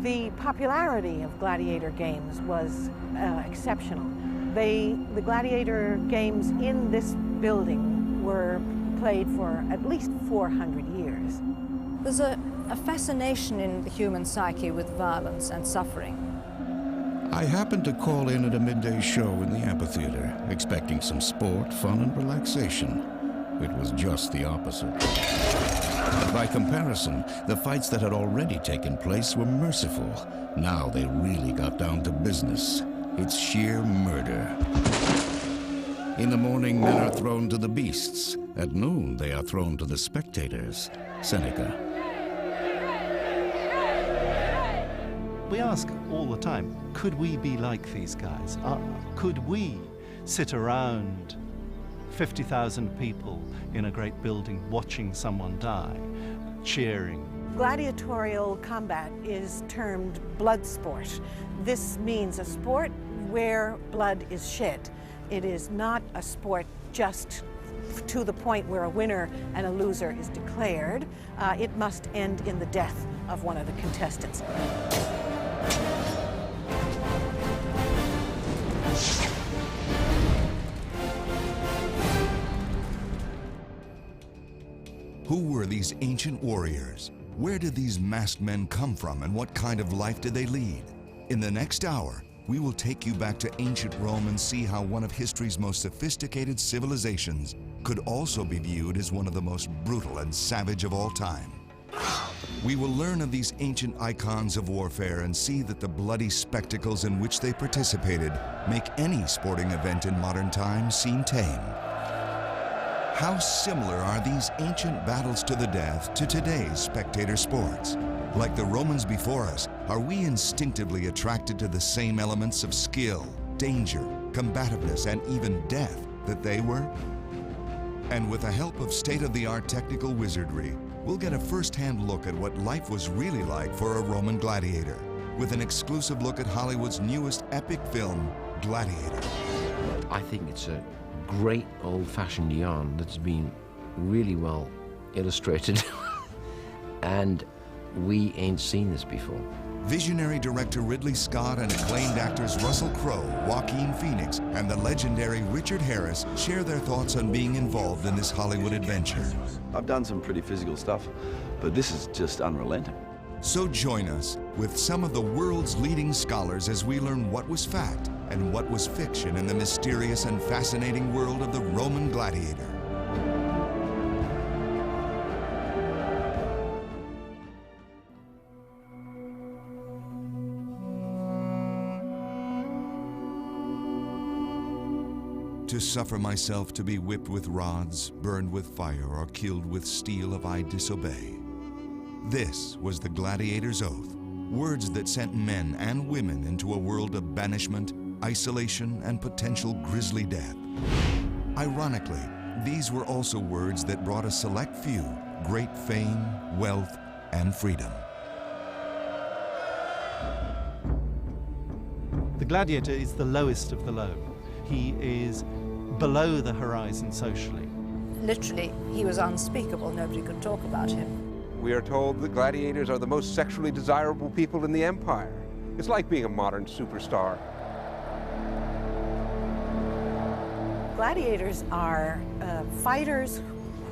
The popularity of gladiator games was exceptional. The gladiator games in this building were played for at least 400 years. There's a fascination in the human psyche with violence and suffering. I happened to call in at a midday show in the amphitheater, expecting some sport, fun, and relaxation. It was just the opposite. But by comparison, the fights that had already taken place were merciful. Now they really got down to business. It's sheer murder. In the morning, men are thrown to the beasts. At noon, they are thrown to the spectators. Seneca. We ask all the time, could we be like these guys? Could we sit around 50,000 people in a great building watching someone die, cheering? Gladiatorial combat is termed blood sport. This means a sport where blood is shed. It is not a sport just to the point where a winner and a loser is declared. It must end in the death of one of the contestants. Who were these ancient warriors? Where did these masked men come from, and what kind of life did they lead? In the next hour, we will take you back to ancient Rome and see how one of history's most sophisticated civilizations could also be viewed as one of the most brutal and savage of all time. We will learn of these ancient icons of warfare and see that the bloody spectacles in which they participated make any sporting event in modern times seem tame. How similar are these ancient battles to the death to today's spectator sports? Like the Romans before us, are we instinctively attracted to the same elements of skill, danger, combativeness, and even death that they were? And with the help of state-of-the-art technical wizardry, we'll get a first-hand look at what life was really like for a Roman gladiator, with an exclusive look at Hollywood's newest epic film, Gladiator. I think it's a great old-fashioned yarn that's been really well illustrated and we ain't seen this before. Visionary director Ridley Scott and acclaimed actors Russell Crowe, Joaquin Phoenix, and the legendary Richard Harris share their thoughts on being involved in this Hollywood adventure. I've done some pretty physical stuff, but this is just unrelenting. So join us with some of the world's leading scholars as we learn what was fact and what was fiction in the mysterious and fascinating world of the Roman gladiator. To suffer myself to be whipped with rods, burned with fire, or killed with steel if I disobey. This was the gladiator's oath, words that sent men and women into a world of banishment, isolation, and potential grisly death. Ironically, these were also words that brought a select few great fame, wealth, and freedom. The gladiator is the lowest of the low. He is below the horizon socially. Literally, he was unspeakable. Nobody could talk about him. We are told that gladiators are the most sexually desirable people in the empire. It's like being a modern superstar. Gladiators are fighters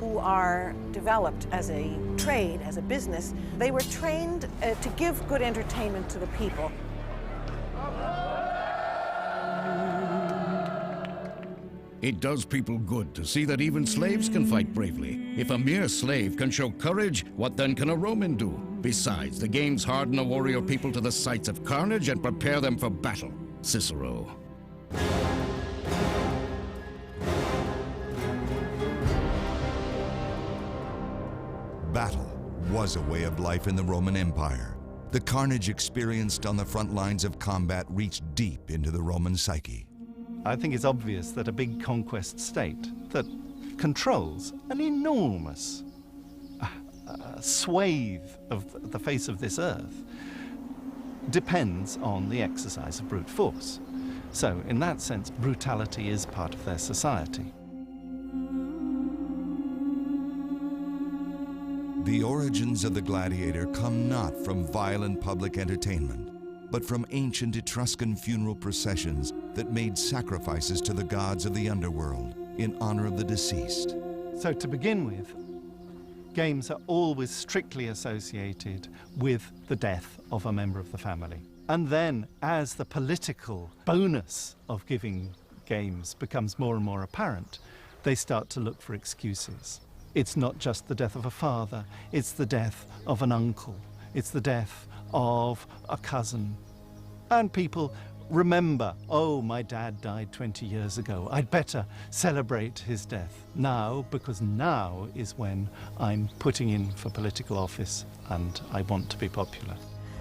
who are developed as a trade, as a business. They were trained to give good entertainment to the people. It does people good to see that even slaves can fight bravely. If a mere slave can show courage, what then can a Roman do? Besides, the games harden a warrior people to the sights of carnage and prepare them for battle. Cicero. Battle was a way of life in the Roman Empire. The carnage experienced on the front lines of combat reached deep into the Roman psyche. I think it's obvious that a big conquest state that controls an enormous swathe of the face of this earth depends on the exercise of brute force. So, in that sense, brutality is part of their society. The origins of the gladiator come not from violent public entertainment, but from ancient Etruscan funeral processions that made sacrifices to the gods of the underworld in honor of the deceased. So to begin with, games are always strictly associated with the death of a member of the family. And then, as the political bonus of giving games becomes more and more apparent, they start to look for excuses. It's not just the death of a father, it's the death of an uncle, it's the death of a cousin. And people remember, oh, my dad died 20 years ago, I'd better celebrate his death now, because now is when I'm putting in for political office and I want to be popular.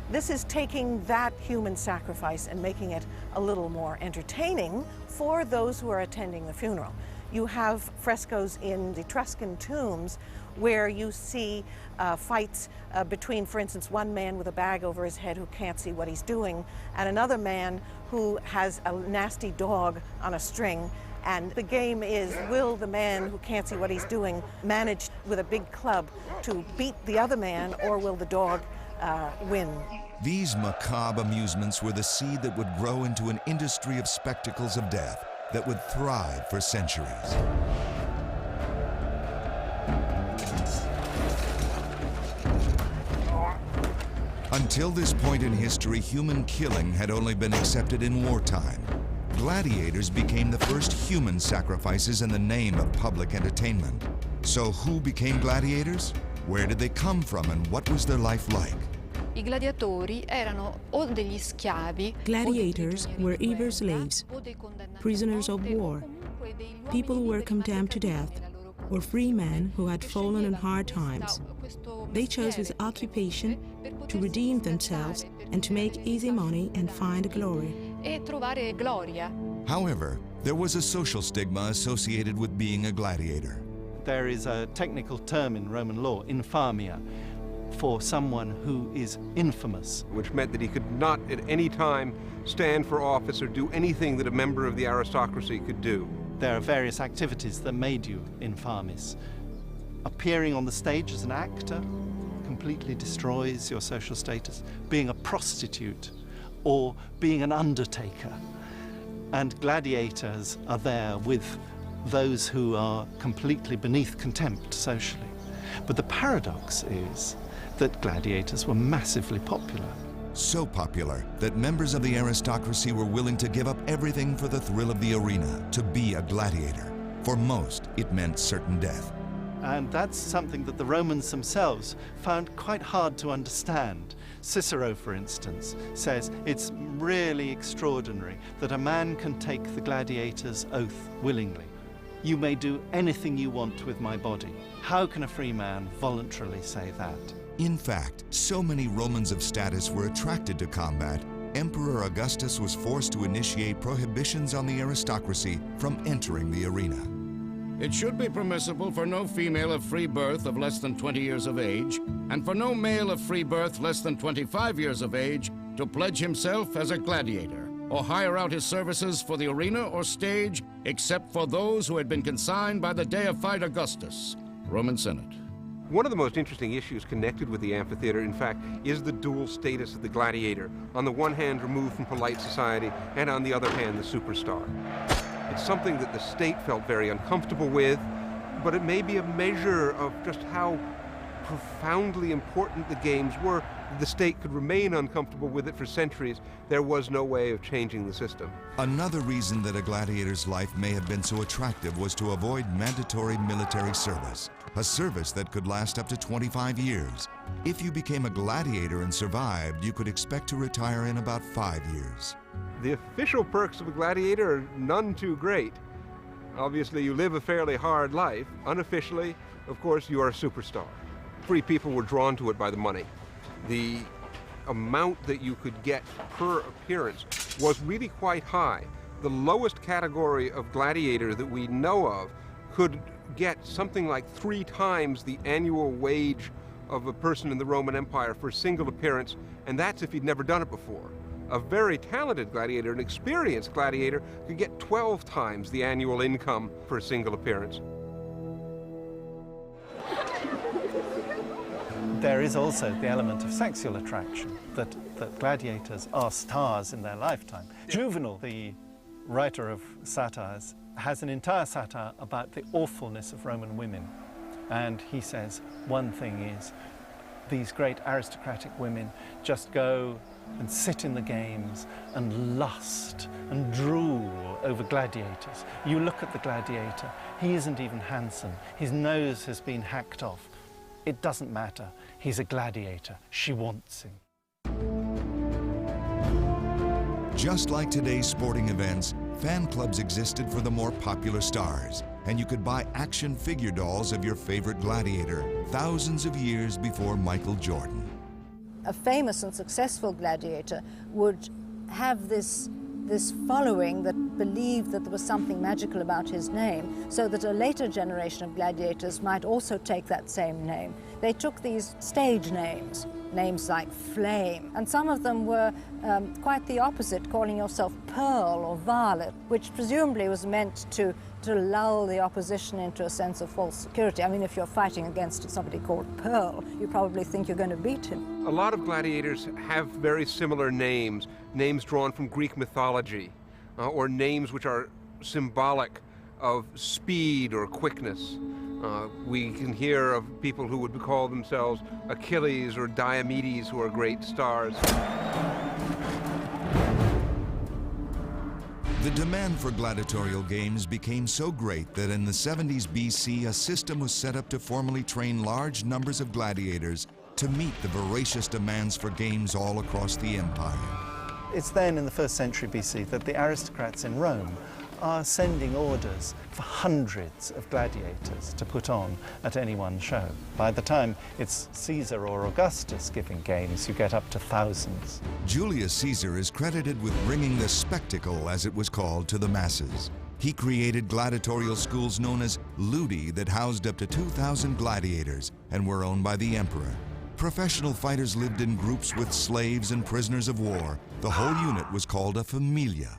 This is taking that human sacrifice and making it a little more entertaining for those who are attending the funeral. You have frescoes in the Etruscan tombs where you see fights between, for instance, one man with a bag over his head who can't see what he's doing, and another man who has a nasty dog on a string. And the game is, will the man who can't see what he's doing manage with a big club to beat the other man, or will the dog win? These macabre amusements were the seed that would grow into an industry of spectacles of death that would thrive for centuries. Until this point in history, human killing had only been accepted in wartime. Gladiators became the first human sacrifices in the name of public entertainment. So who became gladiators? Where did they come from, and what was their life like? I gladiatori erano o degli schiavi. Gladiators were either slaves, prisoners of war, people who were condemned to death, or free men who had fallen in hard times. They chose this occupation to redeem themselves and to make easy money and find glory. E trovare gloria. However, there was a social stigma associated with being a gladiator. There is a technical term in Roman law, infamia, for someone who is infamous. Which meant that he could not at any time stand for office or do anything that a member of the aristocracy could do. There are various activities that made you infamis. Appearing on the stage as an actor completely destroys your social status. Being a prostitute or being an undertaker. And gladiators are there with those who are completely beneath contempt socially. But the paradox is that gladiators were massively popular. So popular that members of the aristocracy were willing to give up everything for the thrill of the arena, to be a gladiator. For most, it meant certain death. And that's something that the Romans themselves found quite hard to understand. Cicero, for instance, says it's really extraordinary that a man can take the gladiator's oath willingly. You may do anything you want with my body. How can a free man voluntarily say that? In fact, so many Romans of status were attracted to combat, Emperor Augustus was forced to initiate prohibitions on the aristocracy from entering the arena. It should be permissible for no female of free birth of less than 20 years of age, and for no male of free birth less than 25 years of age, to pledge himself as a gladiator, or hire out his services for the arena or stage, except for those who had been consigned by the deified Augustus. Roman Senate. One of the most interesting issues connected with the amphitheater, in fact, is the dual status of the gladiator. On the one hand, removed from polite society, and on the other hand, the superstar. It's something that the state felt very uncomfortable with, but it may be a measure of just how profoundly important the games were. The state could remain uncomfortable with it for centuries. There was no way of changing the system. Another reason that a gladiator's life may have been so attractive was to avoid mandatory military service, a service that could last up to 25 years. If you became a gladiator and survived, you could expect to retire in about 5 years. The official perks of a gladiator are none too great. Obviously, you live a fairly hard life. Unofficially, of course, you are a superstar. Free people were drawn to it by the money. The amount that you could get per appearance was really quite high. The lowest category of gladiator that we know of could get something like 3 times the annual wage of a person in the Roman Empire for a single appearance, and that's if he'd never done it before. A very talented gladiator, an experienced gladiator, could get 12 times the annual income for a single appearance. There is also the element of sexual attraction, that gladiators are stars in their lifetime. Juvenal, the writer of satires, has an entire satire about the awfulness of Roman women. And he says one thing is, these great aristocratic women just go and sit in the games and lust and drool over gladiators. You look at the gladiator, he isn't even handsome. His nose has been hacked off. It doesn't matter. He's a gladiator. She wants him. Just like today's sporting events, fan clubs existed for the more popular stars, and you could buy action figure dolls of your favorite gladiator thousands of years before Michael Jordan. A famous and successful gladiator would have this following that believed that there was something magical about his name, so that a later generation of gladiators might also take that same name. They took these stage names, names like Flame, and some of them were quite the opposite, calling yourself Pearl or Violet, which presumably was meant to lull the opposition into a sense of false security. I mean, if you're fighting against somebody called Pearl, you probably think you're going to beat him. A lot of gladiators have very similar names, names drawn from Greek mythology, or names which are symbolic of speed or quickness. We can hear of people who would call themselves Achilles or Diomedes, who are great stars. The demand for gladiatorial games became so great that in the 70s BC, a system was set up to formally train large numbers of gladiators to meet the voracious demands for games all across the empire. It's then in the 1st century BC that the aristocrats in Rome are sending orders for hundreds of gladiators to put on at any one show. By the time it's Caesar or Augustus giving games, you get up to thousands. Julius Caesar is credited with bringing the spectacle, as it was called, to the masses. He created gladiatorial schools known as ludi that housed up to 2,000 gladiators and were owned by the emperor. Professional fighters lived in groups with slaves and prisoners of war. The whole unit was called a familia.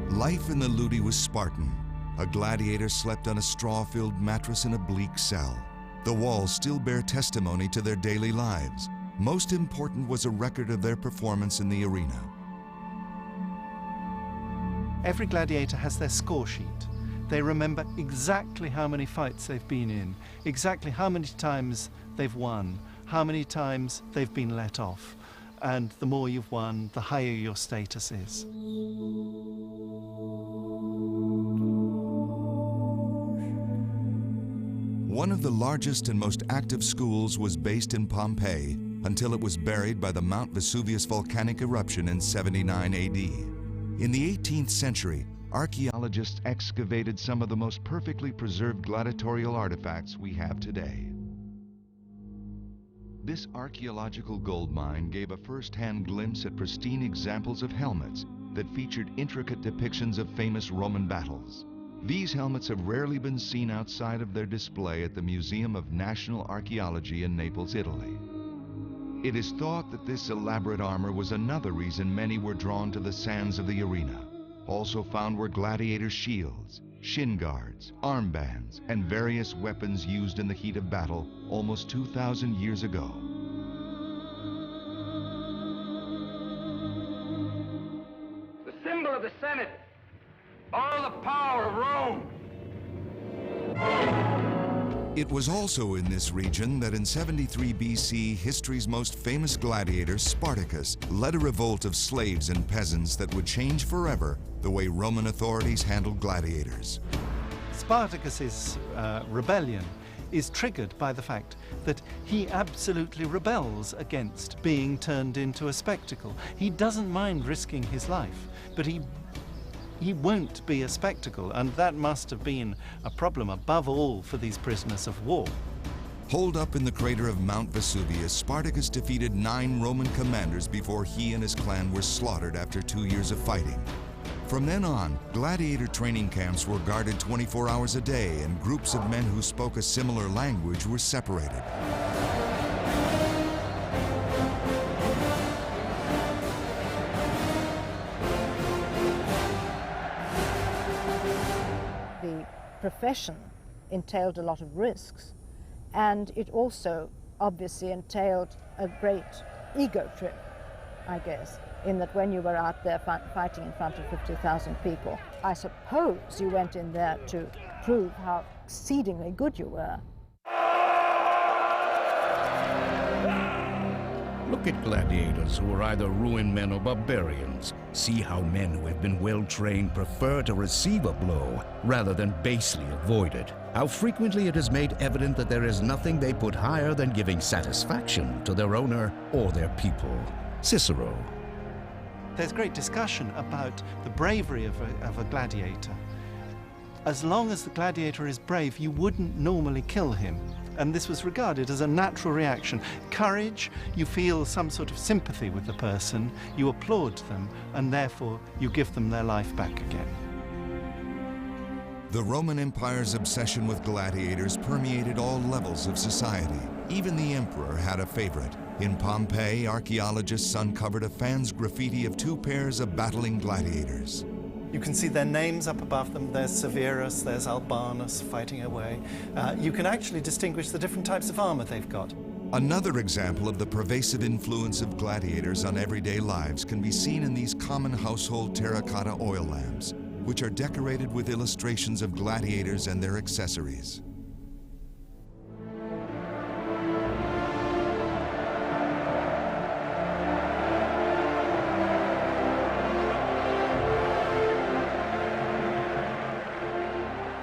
Life in the ludi was Spartan. A gladiator slept on a straw-filled mattress in a bleak cell. The walls still bear testimony to their daily lives. Most important was a record of their performance in the arena. Every gladiator has their score sheet. They remember exactly how many fights they've been in, exactly how many times they've won, how many times they've been let off. And the more you've won, the higher your status is. One of the largest and most active schools was based in Pompeii until it was buried by the Mount Vesuvius volcanic eruption in 79 AD. In the 18th century, archaeologists excavated some of the most perfectly preserved gladiatorial artifacts we have today. This archaeological gold mine gave a first-hand glimpse at pristine examples of helmets that featured intricate depictions of famous Roman battles. These helmets have rarely been seen outside of their display at the Museum of National Archaeology in Naples, Italy. It is thought that this elaborate armor was another reason many were drawn to the sands of the arena. Also found were gladiator shields, shin guards, armbands, and various weapons used in the heat of battle almost 2,000 years ago. The symbol of the Senate, all the power of Rome. It was also in this region that in 73 BC, history's most famous gladiator, Spartacus, led a revolt of slaves and peasants that would change forever the way Roman authorities handled gladiators. Spartacus's rebellion is triggered by the fact that he absolutely rebels against being turned into a spectacle. He doesn't mind risking his life, but he won't be a spectacle, and that must have been a problem above all for these prisoners of war. Holed up in the crater of Mount Vesuvius, Spartacus defeated 9 Roman commanders before he and his clan were slaughtered after 2 years of fighting. From then on, gladiator training camps were guarded 24 hours a day, and groups of men who spoke a similar language were separated. The profession entailed a lot of risks, and it also obviously entailed a great ego trip, I guess, in that when you were out there fighting in front of 50,000 people, I suppose you went in there to prove how exceedingly good you were. Look at gladiators who are either ruined men or barbarians. See how men who have been well trained prefer to receive a blow rather than basely avoid it. How frequently it is made evident that there is nothing they put higher than giving satisfaction to their owner or their people. Cicero. There's great discussion about the bravery of a gladiator. As long as the gladiator is brave, you wouldn't normally kill him. And this was regarded as a natural reaction. Courage, you feel some sort of sympathy with the person, you applaud them, and therefore you give them their life back again. The Roman Empire's obsession with gladiators permeated all levels of society. Even the emperor had a favorite. In Pompeii, archaeologists uncovered a fan's graffiti of two pairs of battling gladiators. You can see their names up above them. There's Severus, there's Albanus fighting away. You can actually distinguish the different types of armor they've got. Another example of the pervasive influence of gladiators on everyday lives can be seen in these common household terracotta oil lamps, which are decorated with illustrations of gladiators and their accessories.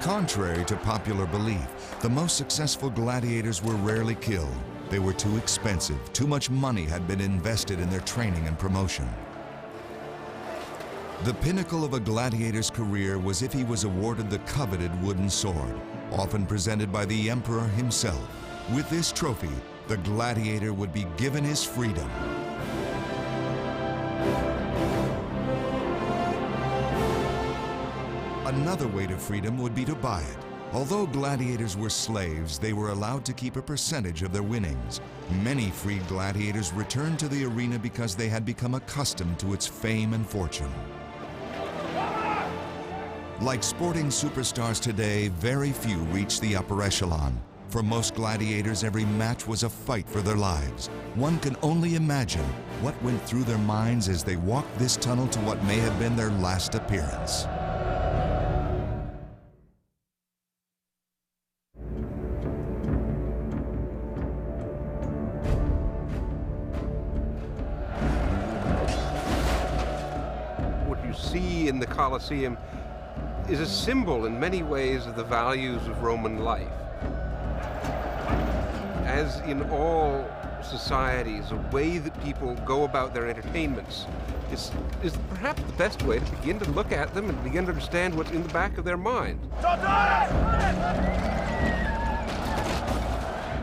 Contrary to popular belief, the most successful gladiators were rarely killed. They were too expensive. Too much money had been invested in their training and promotion. The pinnacle of a gladiator's career was if he was awarded the coveted wooden sword, often presented by the emperor himself. With this trophy, the gladiator would be given his freedom. Another way to freedom would be to buy it. Although gladiators were slaves, they were allowed to keep a percentage of their winnings. Many freed gladiators returned to the arena because they had become accustomed to its fame and fortune. Like sporting superstars today, very few reached the upper echelon. For most gladiators, every match was a fight for their lives. One can only imagine what went through their minds as they walked this tunnel to what may have been their last appearance. See in the Colosseum is a symbol in many ways of the values of Roman life. As in all societies, the way that people go about their entertainments is perhaps the best way to begin to look at them and begin to understand what's in the back of their mind.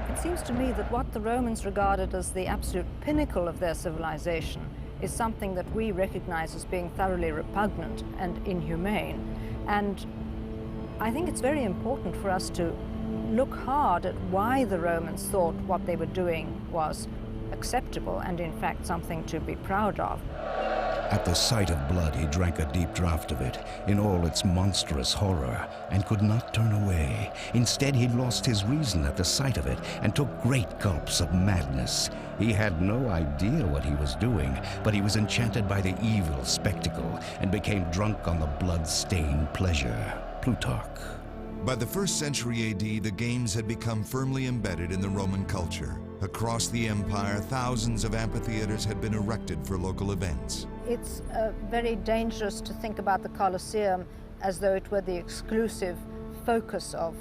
It seems to me that what the Romans regarded as the absolute pinnacle of their civilization is something that we recognize as being thoroughly repugnant and inhumane. And I think it's very important for us to look hard at why the Romans thought what they were doing was acceptable and in fact something to be proud of. At the sight of blood, he drank a deep draught of it in all its monstrous horror and could not turn away. Instead, he lost his reason at the sight of it and took great gulps of madness. He had no idea what he was doing, but he was enchanted by the evil spectacle and became drunk on the blood-stained pleasure. Plutarch. By the 1st century AD, the games had become firmly embedded in the Roman culture. Across the empire, thousands of amphitheaters had been erected for local events. It's very dangerous to think about the Colosseum as though it were the exclusive focus of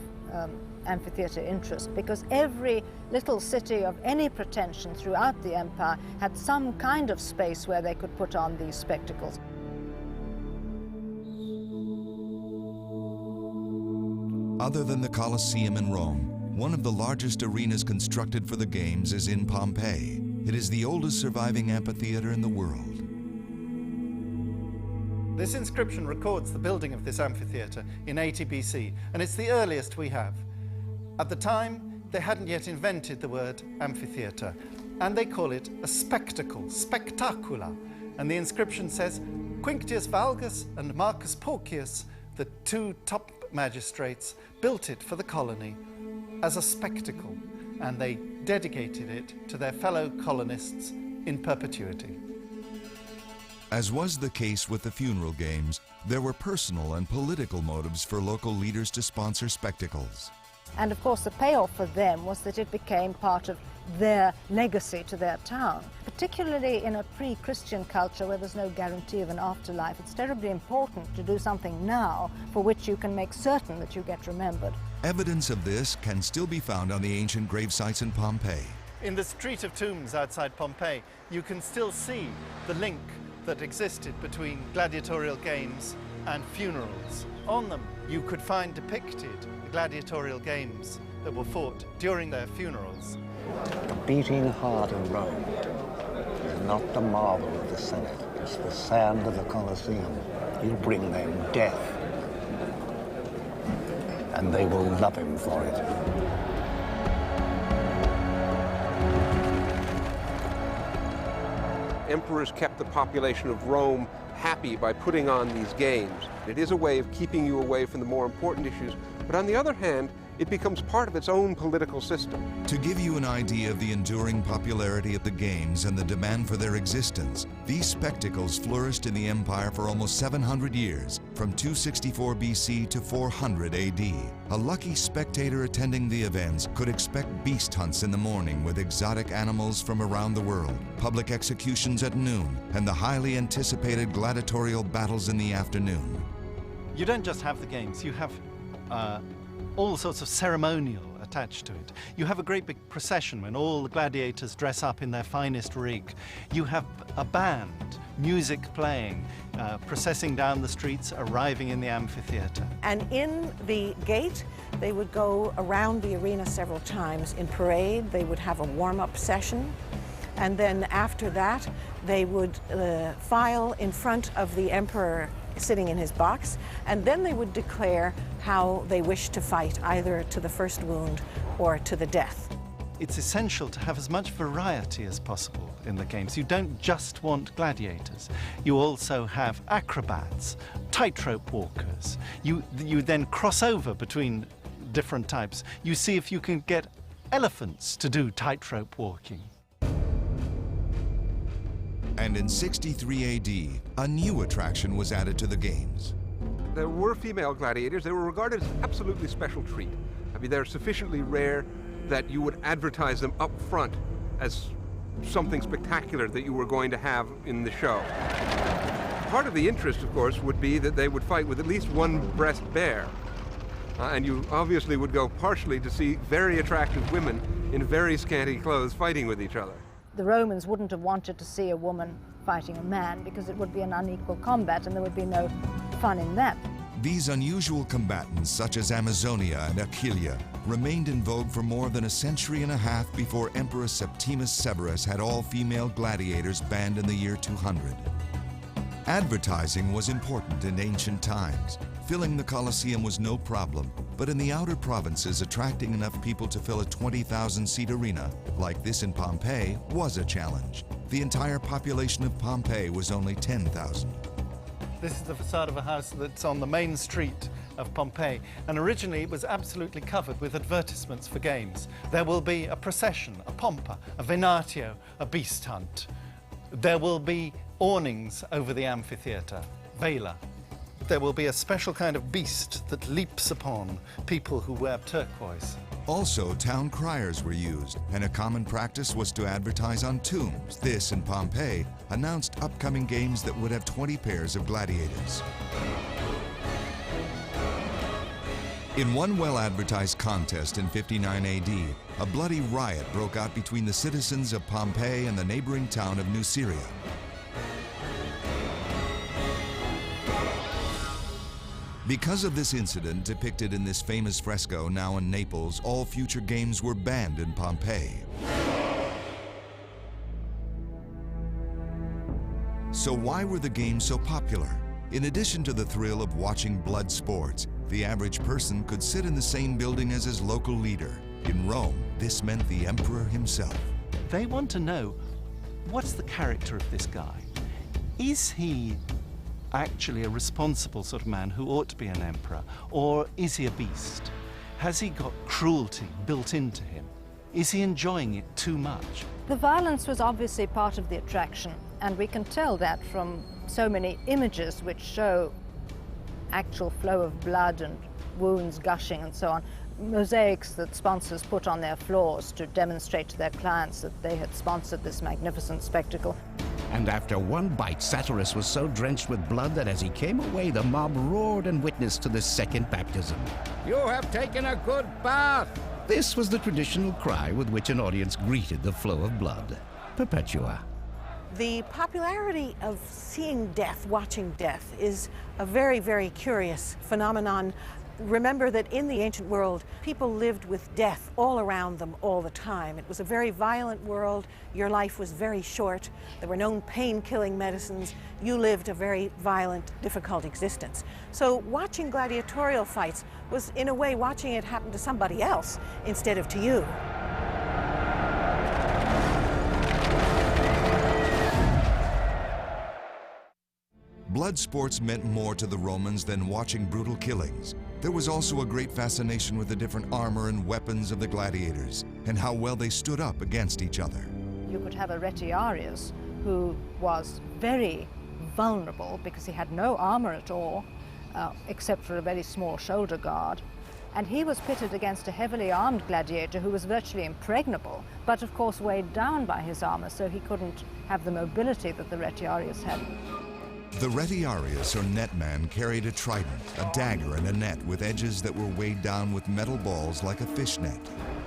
amphitheater interest, because every little city of any pretension throughout the empire had some kind of space where they could put on these spectacles. Other than the Colosseum in Rome, one of the largest arenas constructed for the games is in Pompeii. It is the oldest surviving amphitheater in the world. This inscription records the building of this amphitheater in 80 BC, and it's the earliest we have. At the time, they hadn't yet invented the word amphitheater, and they call it a spectacle, spectacula. And the inscription says, Quinctius Valgus and Marcus Porcius, the two top magistrates, built it for the colony as a spectacle, and they dedicated it to their fellow colonists in perpetuity. As was the case with the funeral games, there were personal and political motives for local leaders to sponsor spectacles. And of course the payoff for them was that it became part of their legacy to their town. Particularly in a pre-Christian culture where there's no guarantee of an afterlife, it's terribly important to do something now for which you can make certain that you get remembered. Evidence of this can still be found on the ancient grave sites in Pompeii. In the Street of Tombs outside Pompeii, you can still see the link that existed between gladiatorial games and funerals. On them, you could find depicted the gladiatorial games that were fought during their funerals. The beating heart of Rome is not the marble of the Senate, it's the sand of the Colosseum. You bring them death, and they will love him for it. Emperors kept the population of Rome happy by putting on these games. It is a way of keeping you away from the more important issues, but on the other hand, it becomes part of its own political system. To give you an idea of the enduring popularity of the games and the demand for their existence, these spectacles flourished in the empire for almost 700 years, from 264 BC to 400 AD. A lucky spectator attending the events could expect beast hunts in the morning with exotic animals from around the world, public executions at noon, and the highly anticipated gladiatorial battles in the afternoon. You don't just have the games, you have all sorts of ceremonial attached to it. You have a great big procession when all the gladiators dress up in their finest rig. You have a band, music playing, processing down the streets, arriving in the amphitheater. And in the gate, they would go around the arena several times. In parade, they would have a warm-up session. And then after that, they would file in front of the emperor sitting in his box, and then they would declare how they wished to fight, either to the first wound or to the death. It's essential to have as much variety as possible in the games. You don't just want gladiators. You also have acrobats, tightrope walkers. You then cross over between different types. You see if you can get elephants to do tightrope walking. And in 63 AD, a new attraction was added to the games. There were female gladiators. They were regarded as an absolutely special treat. I mean, they're sufficiently rare that you would advertise them up front as something spectacular that you were going to have in the show. Part of the interest, of course, would be that they would fight with at least one breast bare. And you obviously would go partially to see very attractive women in very scanty clothes fighting with each other. The Romans wouldn't have wanted to see a woman fighting a man because it would be an unequal combat and there would be no fun in that. These unusual combatants, such as Amazonia and Aquileia, remained in vogue for more than a century and a half before Emperor Septimus Severus had all female gladiators banned in the year 200. Advertising was important in ancient times. Filling the Colosseum was no problem, but in the outer provinces, attracting enough people to fill a 20,000-seat arena, like this in Pompeii, was a challenge. The entire population of Pompeii was only 10,000. This is the facade of a house that's on the main street of Pompeii, and originally it was absolutely covered with advertisements for games. There will be a procession, a pompa, a venatio, a beast hunt. There will be awnings over the amphitheater, vela. There will be a special kind of beast that leaps upon people who wear turquoise. Also, town criers were used, and a common practice was to advertise on tombs. This, in Pompeii, announced upcoming games that would have 20 pairs of gladiators. In one well-advertised contest in 59 AD, a bloody riot broke out between the citizens of Pompeii and the neighboring town of Nuceria. Because of this incident depicted in this famous fresco now in Naples, all future games were banned in Pompeii. So why were the games so popular? In addition to the thrill of watching blood sports, the average person could sit in the same building as his local leader. In Rome, this meant the emperor himself. They want to know, what's the character of this guy? Is he actually a responsible sort of man who ought to be an emperor, or is he a beast? Has he got cruelty built into him? Is he enjoying it too much? The violence was obviously part of the attraction, and we can tell that from so many images which show actual flow of blood and wounds gushing and so on. Mosaics that sponsors put on their floors to demonstrate to their clients that they had sponsored this magnificent spectacle. And after one bite, Satyrus was so drenched with blood that as he came away, the mob roared and witnessed to the second baptism. "You have taken a good bath!" This was the traditional cry with which an audience greeted the flow of blood. Perpetua. The popularity of seeing death, watching death, is a very, very curious phenomenon. Remember that in the ancient world, people lived with death all around them all the time. It was a very violent world. Your life was very short. There were no pain-killing medicines. You lived a very violent, difficult existence. So watching gladiatorial fights was, in a way, watching it happen to somebody else instead of to you. Blood sports meant more to the Romans than watching brutal killings. There was also a great fascination with the different armor and weapons of the gladiators and how well they stood up against each other. You could have a retiarius who was very vulnerable because he had no armor at all, except for a very small shoulder guard. And he was pitted against a heavily armed gladiator who was virtually impregnable, but of course weighed down by his armor, so he couldn't have the mobility that the retiarius had. The retiarius, or netman, carried a trident, a dagger, and a net with edges that were weighed down with metal balls like a fish net.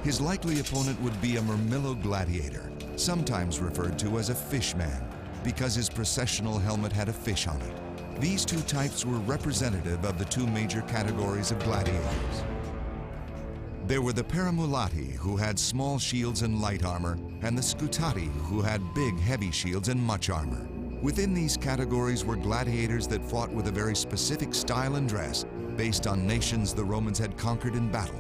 His likely opponent would be a murmillo gladiator, sometimes referred to as a fishman, because his processional helmet had a fish on it. These two types were representative of the two major categories of gladiators. There were the paramulati, who had small shields and light armor, and the scutati, who had big, heavy shields and much armor. Within these categories were gladiators that fought with a very specific style and dress based on nations the Romans had conquered in battle.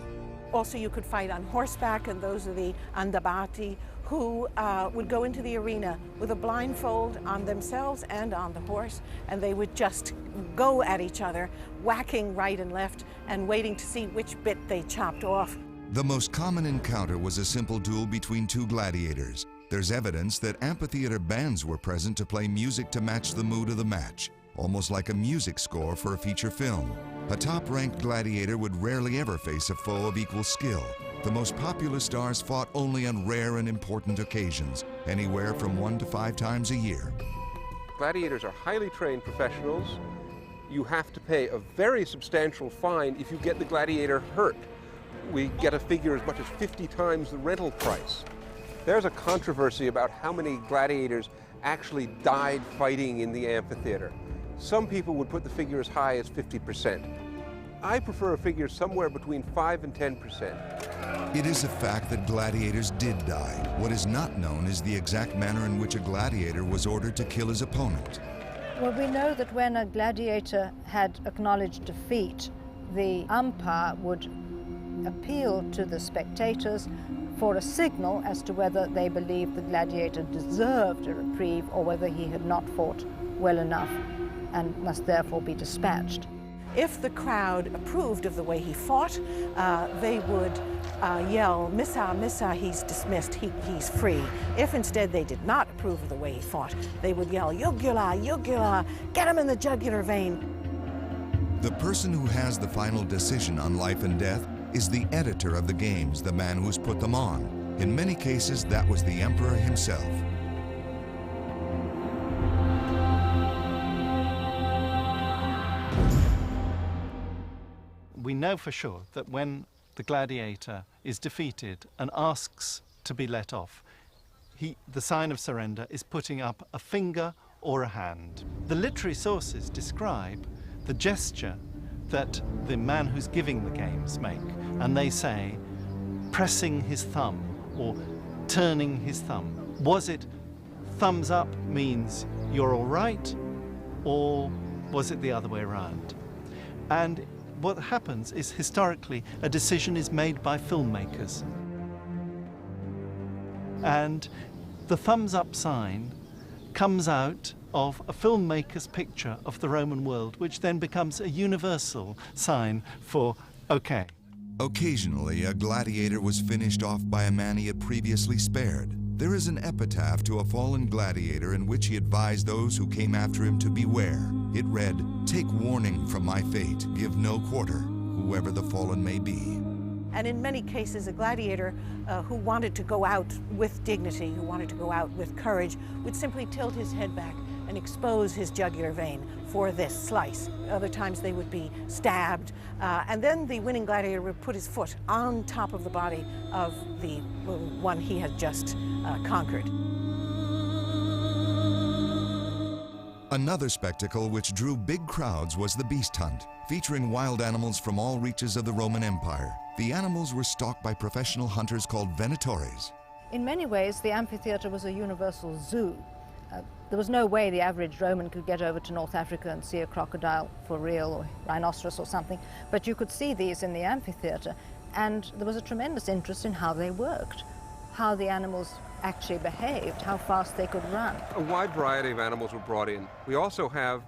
Also, you could fight on horseback, and those are the andabati, who would go into the arena with a blindfold on themselves and on the horse, and they would just go at each other, whacking right and left and waiting to see which bit they chopped off. The most common encounter was a simple duel between two gladiators. There's evidence that amphitheater bands were present to play music to match the mood of the match, almost like a music score for a feature film. A top-ranked gladiator would rarely ever face a foe of equal skill. The most popular stars fought only on rare and important occasions, anywhere from 1 to 5 times a year. Gladiators are highly trained professionals. You have to pay a very substantial fine if you get the gladiator hurt. We get a figure as much as 50 times the rental price. There's a controversy about how many gladiators actually died fighting in the amphitheater. Some people would put the figure as high as 50%. I prefer a figure somewhere between 5 and 10%. It is a fact that gladiators did die. What is not known is the exact manner in which a gladiator was ordered to kill his opponent. Well, we know that when a gladiator had acknowledged defeat, the umpire would appeal to the spectators for a signal as to whether they believed the gladiator deserved a reprieve or whether he had not fought well enough and must therefore be dispatched. If the crowd approved of the way he fought, they would yell, "Missa, missa, he's dismissed, he's free." If instead they did not approve of the way he fought, they would yell, "Jugula, jugula, get him in the jugular vein." The person who has the final decision on life and death is the editor of the games, the man who's put them on. In many cases, that was the emperor himself. We know for sure that when the gladiator is defeated and asks to be let off, the sign of surrender is putting up a finger or a hand. The literary sources describe the gesture that the man who's giving the games make, and they say pressing his thumb or turning his thumb. Was it thumbs up means you're all right, or was it the other way around? And what happens is historically a decision is made by filmmakers, and the thumbs up sign comes out of a filmmaker's picture of the Roman world, which then becomes a universal sign for okay. Occasionally, a gladiator was finished off by a man he had previously spared. There is an epitaph to a fallen gladiator in which he advised those who came after him to beware. It read, "Take warning from my fate, give no quarter, whoever the fallen may be." And in many cases, a gladiator who wanted to go out with dignity, who wanted to go out with courage, would simply tilt his head back and expose his jugular vein for this slice. Other times they would be stabbed, and then the winning gladiator would put his foot on top of the body of the one he had just conquered. Another spectacle which drew big crowds was the beast hunt, featuring wild animals from all reaches of the Roman Empire. The animals were stalked by professional hunters called venatores. In many ways, the amphitheatre was a universal zoo. There was no way the average Roman could get over to North Africa and see a crocodile for real, or rhinoceros or something, but you could see these in the amphitheatre, and there was a tremendous interest in how they worked, how the animals actually behaved, how fast they could run. A wide variety of animals were brought in. We also have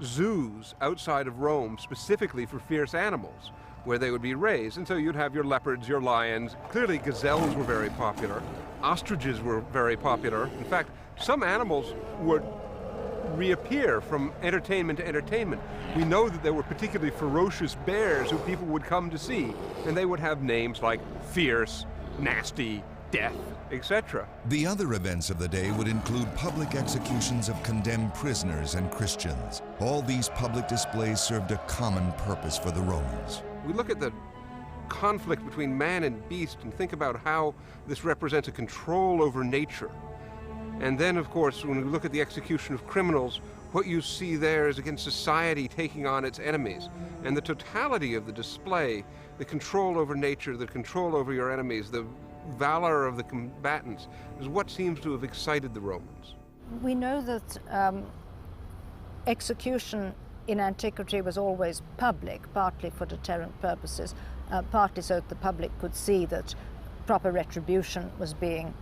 zoos outside of Rome specifically for fierce animals, where they would be raised. And so you'd have your leopards, your lions. Clearly gazelles were very popular. Ostriches were very popular. In fact, some animals would reappear from entertainment to entertainment. We know that there were particularly ferocious bears who people would come to see, and they would have names like Fierce, Nasty, Death, etc. The other events of the day would include public executions of condemned prisoners and Christians. All these public displays served a common purpose for the Romans. We look at the conflict between man and beast and think about how this represents a control over nature. And then, of course, when we look at the execution of criminals, what you see there is, again, society taking on its enemies. And the totality of the display, the control over nature, the control over your enemies, the valor of the combatants, is what seems to have excited the Romans. We know that execution in antiquity was always public, partly for deterrent purposes, partly so that the public could see that proper retribution was being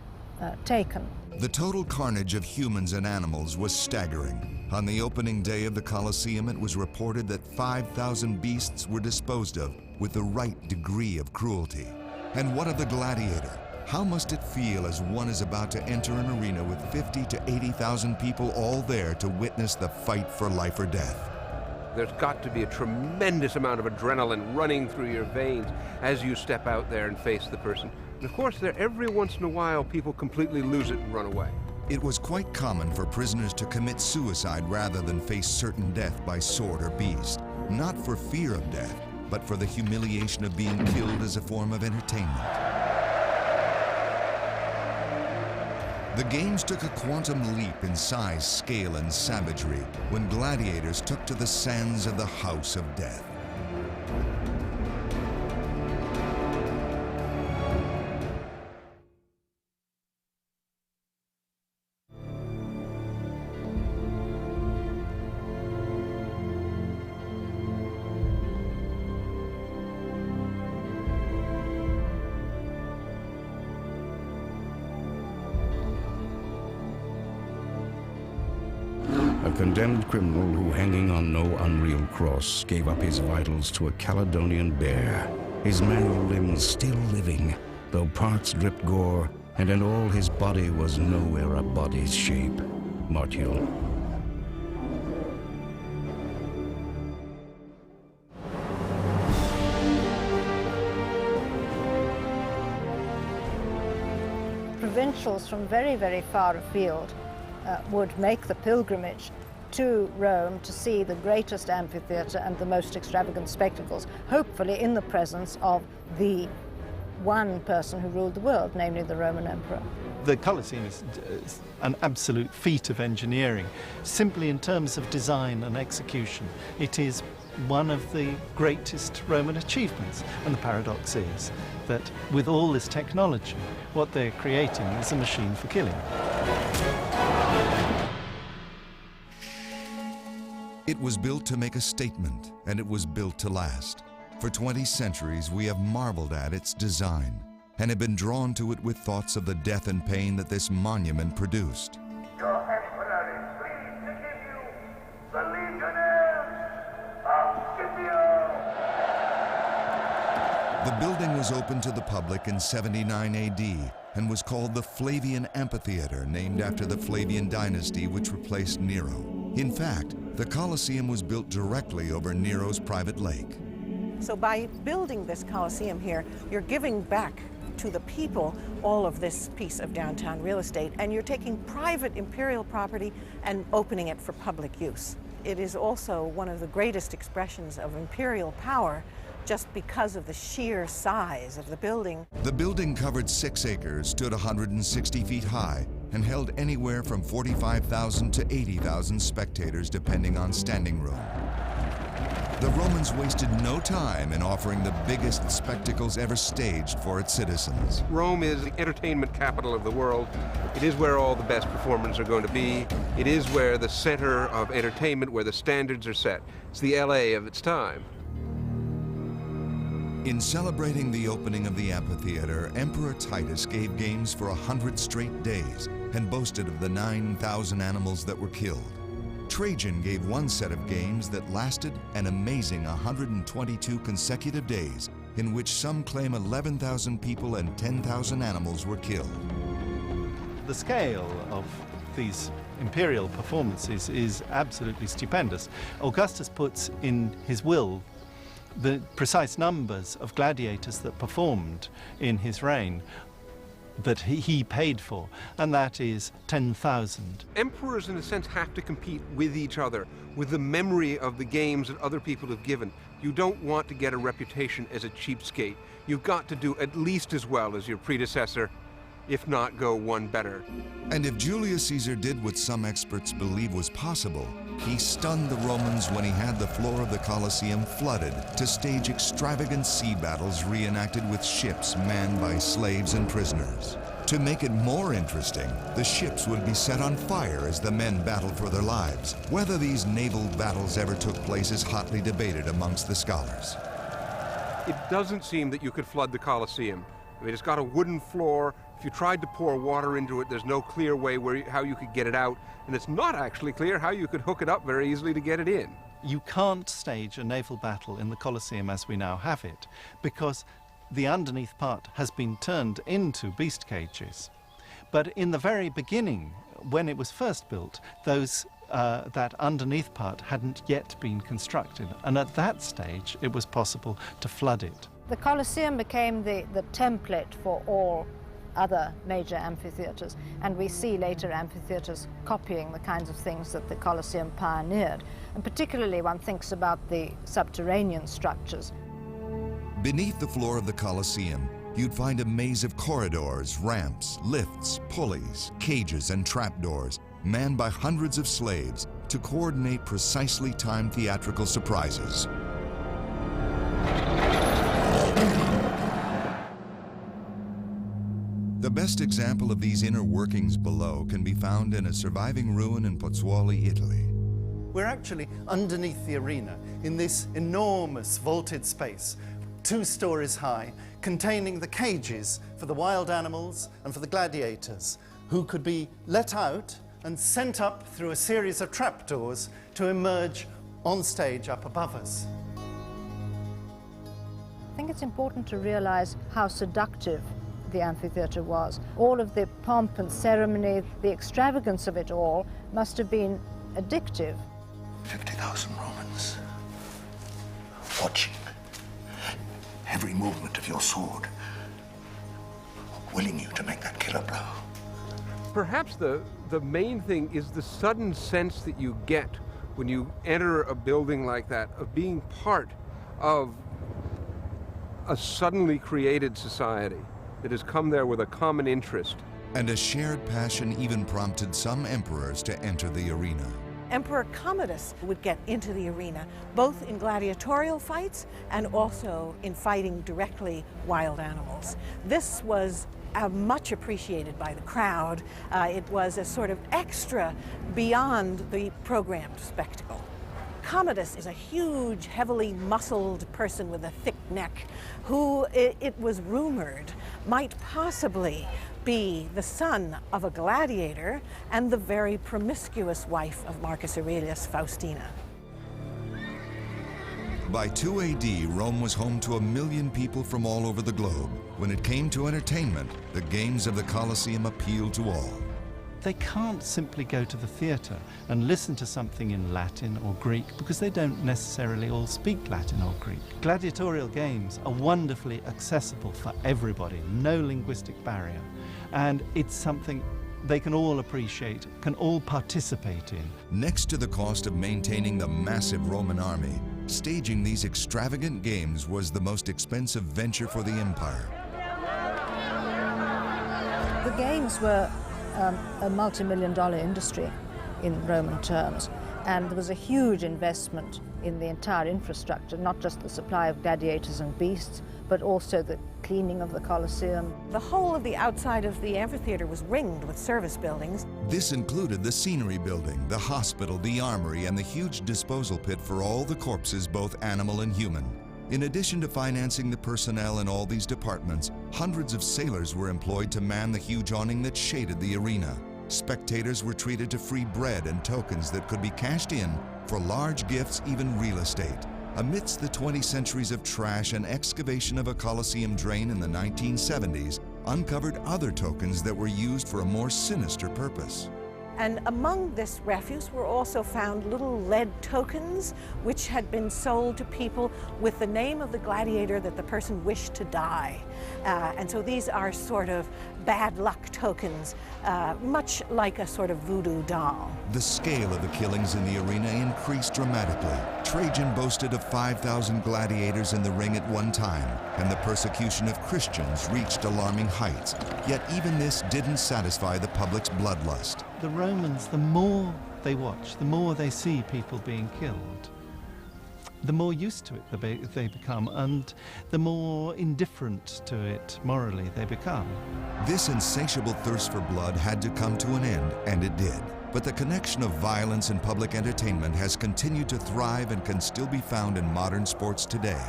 taken. The total carnage of humans and animals was staggering. On the opening day of the Colosseum, it was reported that 5,000 beasts were disposed of with the right degree of cruelty. And what of the gladiator? How must it feel as one is about to enter an arena with 50 to 80,000 people all there to witness the fight for life or death? There's got to be a tremendous amount of adrenaline running through your veins as you step out there and face the person. And of course, there every once in a while, people completely lose it and run away. It was quite common for prisoners to commit suicide rather than face certain death by sword or beast, not for fear of death, but for the humiliation of being killed as a form of entertainment. The games took a quantum leap in size, scale, and savagery when gladiators took to the sands of the House of Death. A condemned criminal who, hanging on no unreal cross, gave up his vitals to a Caledonian bear, his manual limbs still living, though parts dripped gore, and in all his body was nowhere a body's shape. Martial. Provincials from very, very far afield would make the pilgrimage to Rome to see the greatest amphitheatre and the most extravagant spectacles, hopefully in the presence of the one person who ruled the world, namely the Roman emperor. The Colosseum is an absolute feat of engineering. Simply in terms of design and execution, it is one of the greatest Roman achievements. And the paradox is that with all this technology, what they're creating is a machine for killing. It was built to make a statement, and it was built to last. For 20 centuries, we have marveled at its design and have been drawn to it with thoughts of the death and pain that this monument produced. Your Emperor is pleased to give you the Legionnaires of Scipio. The building was opened to the public in 79 AD and was called the Flavian Amphitheater, named after the Flavian dynasty which replaced Nero. In fact, the Colosseum was built directly over Nero's private lake. So by building this Colosseum here, you're giving back to the people all of this piece of downtown real estate, and you're taking private imperial property and opening it for public use. It is also one of the greatest expressions of imperial power just because of the sheer size of the building. The building covered 6 acres, stood 160 feet high, and held anywhere from 45,000 to 80,000 spectators depending on standing room. The Romans wasted no time in offering the biggest spectacles ever staged for its citizens. Rome is the entertainment capital of the world. It is where all the best performers are going to be. It is where the center of entertainment, where the standards are set. It's the LA of its time. In celebrating the opening of the amphitheater, Emperor Titus gave games for 100 straight days and boasted of the 9,000 animals that were killed. Trajan gave one set of games that lasted an amazing 122 consecutive days, in which some claim 11,000 people and 10,000 animals were killed. The scale of these imperial performances is absolutely stupendous. Augustus puts in his will the precise numbers of gladiators that performed in his reign that he paid for, and that is 10,000. Emperors, in a sense, have to compete with each other, with the memory of the games that other people have given. You don't want to get a reputation as a cheapskate. You've got to do at least as well as your predecessor, if not go one better. And if Julius Caesar did what some experts believe was possible, he stunned the Romans when he had the floor of the Colosseum flooded to stage extravagant sea battles reenacted with ships manned by slaves and prisoners. To make it more interesting, the ships would be set on fire as the men battled for their lives. Whether these naval battles ever took place is hotly debated amongst the scholars. It doesn't seem that you could flood the Colosseum. I mean, it's got a wooden floor. If you tried to pour water into it, there's no clear way how you could get it out, and it's not actually clear how you could hook it up very easily to get it in. You can't stage a naval battle in the Colosseum as we now have it, because the underneath part has been turned into beast cages. But in the very beginning, when it was first built, that underneath part hadn't yet been constructed, and at that stage it was possible to flood it. The Colosseum became the template for all other major amphitheaters, and we see later amphitheaters copying the kinds of things that the Colosseum pioneered. And particularly one thinks about the subterranean structures. Beneath the floor of the Colosseum, you'd find a maze of corridors, ramps, lifts, pulleys, cages, and trapdoors, manned by hundreds of slaves to coordinate precisely timed theatrical surprises. The best example of these inner workings below can be found in a surviving ruin in Pozzuoli, Italy. We're actually underneath the arena in this enormous vaulted space, 2 stories high, containing the cages for the wild animals and for the gladiators, who could be let out and sent up through a series of trapdoors to emerge on stage up above us. I think it's important to realize how seductive the amphitheater was. All of the pomp and ceremony, the extravagance of it all must have been addictive. 50,000 Romans watching every movement of your sword, willing you to make that killer blow. Perhaps the main thing is the sudden sense that you get when you enter a building like that of being part of a suddenly created society that has come there with a common interest. And a shared passion even prompted some emperors to enter the arena. Emperor Commodus would get into the arena, both in gladiatorial fights and also in fighting directly wild animals. This was much appreciated by the crowd. It was a sort of extra beyond the programmed spectacle. Commodus is a huge, heavily muscled person with a thick neck who, it was rumored, might possibly be the son of a gladiator and the very promiscuous wife of Marcus Aurelius, Faustina. By 2 AD, Rome was home to 1 million people from all over the globe. When it came to entertainment, the games of the Colosseum appealed to all. They can't simply go to the theatre and listen to something in Latin or Greek because they don't necessarily all speak Latin or Greek. Gladiatorial games are wonderfully accessible for everybody, no linguistic barrier, and it's something they can all appreciate, can all participate in. Next to the cost of maintaining the massive Roman army, staging these extravagant games was the most expensive venture for the empire. The games were a multi-million-dollar industry in Roman terms, and there was a huge investment in the entire infrastructure, not just the supply of gladiators and beasts, but also the cleaning of the Colosseum. The whole of the outside of the amphitheater was ringed with service buildings. This included the scenery building, the hospital, the armory, and the huge disposal pit for all the corpses, both animal and human. In addition to financing the personnel in all these departments, hundreds of sailors were employed to man the huge awning that shaded the arena. Spectators were treated to free bread and tokens that could be cashed in for large gifts, even real estate. Amidst the 20 centuries of trash, an excavation of a Colosseum drain in the 1970s uncovered other tokens that were used for a more sinister purpose. And among this refuse were also found little lead tokens which had been sold to people with the name of the gladiator that the person wished to die. And so these are sort of bad luck tokens, much like a sort of voodoo doll. The scale of the killings in the arena increased dramatically. Trajan boasted of 5,000 gladiators in the ring at one time, and the persecution of Christians reached alarming heights. Yet even this didn't satisfy the public's bloodlust. The Romans, the more they watch, the more they see people being killed, the more used to it they become, and the more indifferent to it morally they become. This insatiable thirst for blood had to come to an end, and it did. But the connection of violence and public entertainment has continued to thrive and can still be found in modern sports today.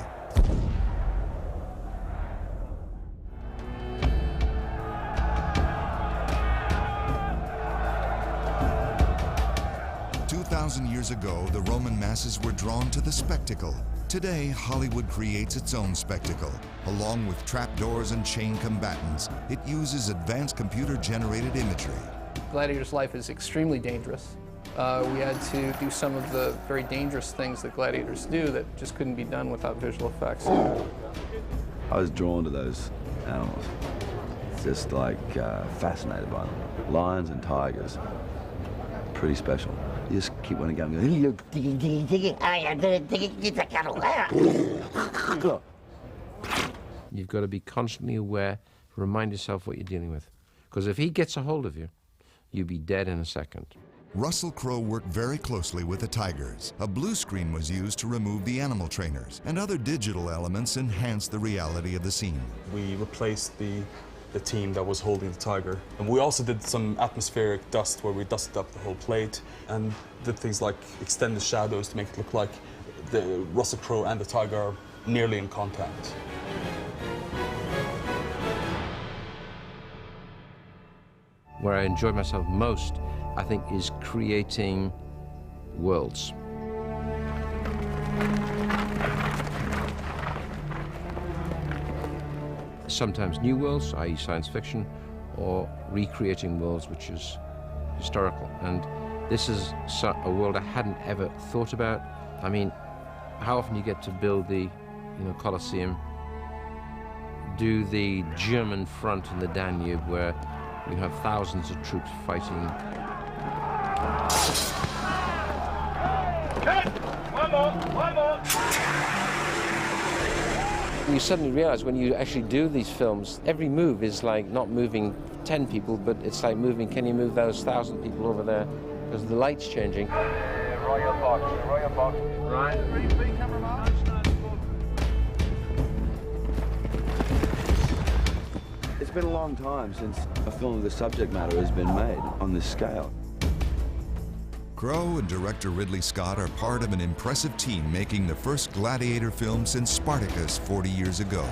Years ago, the Roman masses were drawn to the spectacle. Today, Hollywood creates its own spectacle. Along with trapdoors and chain combatants, it uses advanced computer-generated imagery. Gladiator's life is extremely dangerous. We had to do some of the very dangerous things that gladiators do that just couldn't be done without visual effects. I was drawn to those animals, just like fascinated by them. Lions and tigers, pretty special. You just keep on going. You've got to be constantly aware, remind yourself what you're dealing with. Because if he gets a hold of you, you'll be dead in a second. Russell Crowe worked very closely with the tigers. A blue screen was used to remove the animal trainers, and other digital elements enhanced the reality of the scene. We replaced the team that was holding the tiger. And we also did some atmospheric dust where we dusted up the whole plate and did things like extend the shadows to make it look like the Russell Crowe and the tiger are nearly in contact. Where I enjoy myself most, I think, is creating worlds. Sometimes new worlds, i.e. science fiction, or recreating worlds which is historical. And this is a world I hadn't ever thought about. I mean, how often you get to build the Colosseum, do the German front in the Danube where you have thousands of troops fighting. Cut! One more! You suddenly realize when you actually do these films, every move is like not moving 10 people, but it's like moving, can you move those 1,000 people over there? Because the light's changing. Roll your box. Right. It's been a long time since a film of this subject matter has been made on this scale. Crowe and director Ridley Scott are part of an impressive team making the first Gladiator film since Spartacus 40 years ago.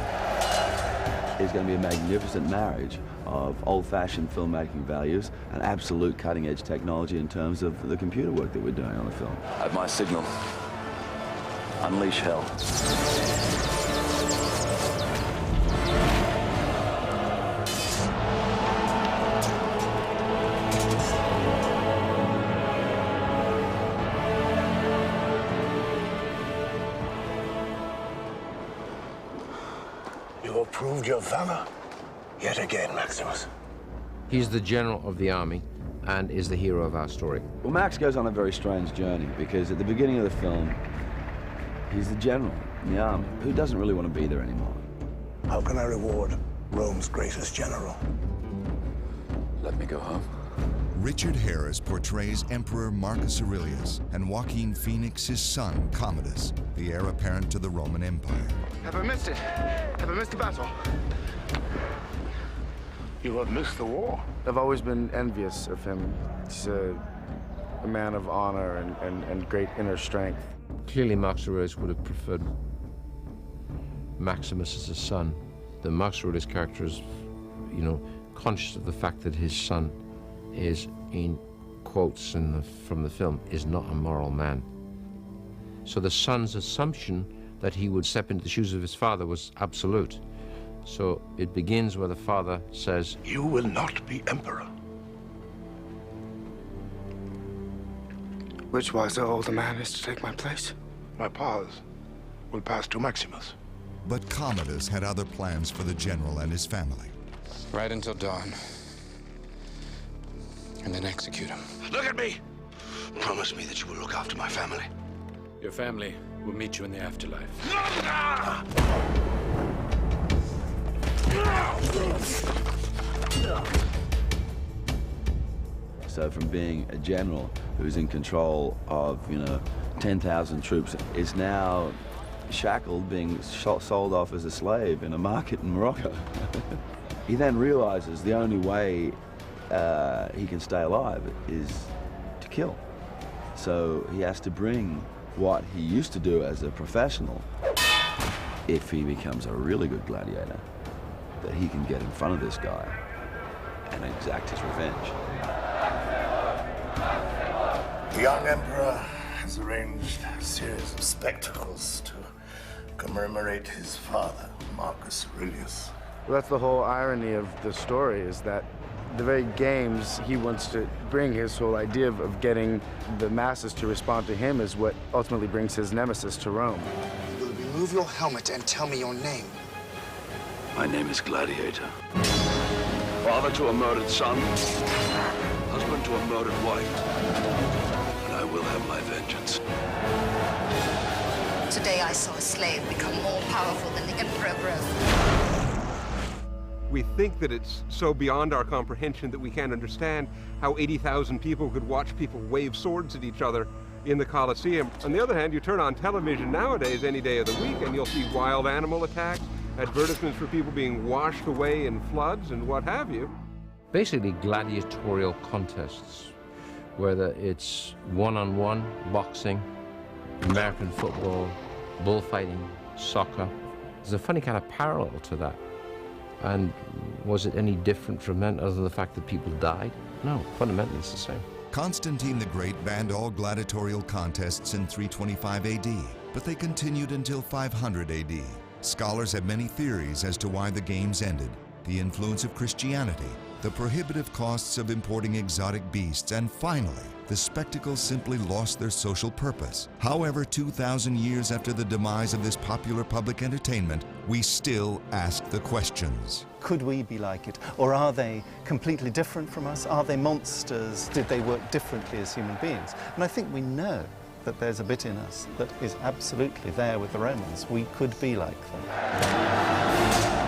It's going to be a magnificent marriage of old-fashioned filmmaking values and absolute cutting-edge technology in terms of the computer work that we're doing on the film. At my signal, Unleash hell. You have proved your valor yet again, Maximus. He's the general of the army and is the hero of our story. Well, Max goes on a very strange journey because at the beginning of the film, he's the general in the army who doesn't really want to be there anymore. How can I reward Rome's greatest general? Let me go home. Richard Harris portrays Emperor Marcus Aurelius and Joaquin Phoenix his son, Commodus, the heir apparent to the Roman Empire. Have I missed it? Have I missed the battle? You have missed the war. I've always been envious of him. He's a man of honor and great inner strength. Clearly, Marcus Aurelius would have preferred Maximus as a son. The Marcus Aurelius character is, you know, conscious of the fact that his son is, in quotes from the film, is not a moral man. So the son's assumption that he would step into the shoes of his father was absolute. So it begins where the father says, "You will not be emperor." Which wiser older man is to take my place? My powers will pass to Maximus. But Commodus had other plans for the general and his family. Right until dawn. And then execute him. Look at me! Promise me that you will look after my family. Your family will meet you in the afterlife. So from being a general who's in control of, 10,000 troops, is now shackled, being sold off as a slave in a market in Morocco. He then realizes the only way he can stay alive is to kill. So he has to bring what he used to do as a professional, if he becomes a really good gladiator, that he can get in front of this guy and exact his revenge. The young emperor has arranged a series of spectacles to commemorate his father, Marcus Aurelius. Well, that's the whole irony of the story, is that the very games he wants to bring, his whole idea of getting the masses to respond to him, is what ultimately brings his nemesis to Rome. Will you remove your helmet and tell me your name? My name is Gladiator. Father to a murdered son, husband to a murdered wife, and I will have my vengeance. Today I saw a slave become more powerful than the Emperor of Rome. We think that it's so beyond our comprehension that we can't understand how 80,000 people could watch people wave swords at each other in the Colosseum. On the other hand, you turn on television nowadays any day of the week and you'll see wild animal attacks, advertisements for people being washed away in floods and what have you. Basically gladiatorial contests, whether it's one-on-one boxing, American football, bullfighting, soccer. There's a funny kind of parallel to that. And was it any different from that other than the fact that people died? No, fundamentally it's the same. Constantine the Great banned all gladiatorial contests in 325 AD, but they continued until 500 AD. Scholars have many theories as to why the games ended. The influence of Christianity, the prohibitive costs of importing exotic beasts, and finally, the spectacle simply lost their social purpose. However, 2,000 years after the demise of this popular public entertainment, we still ask the questions. Could we be like it? Or are they completely different from us? Are they monsters? Did they work differently as human beings? And I think we know that there's a bit in us that is absolutely there with the Romans. We could be like them.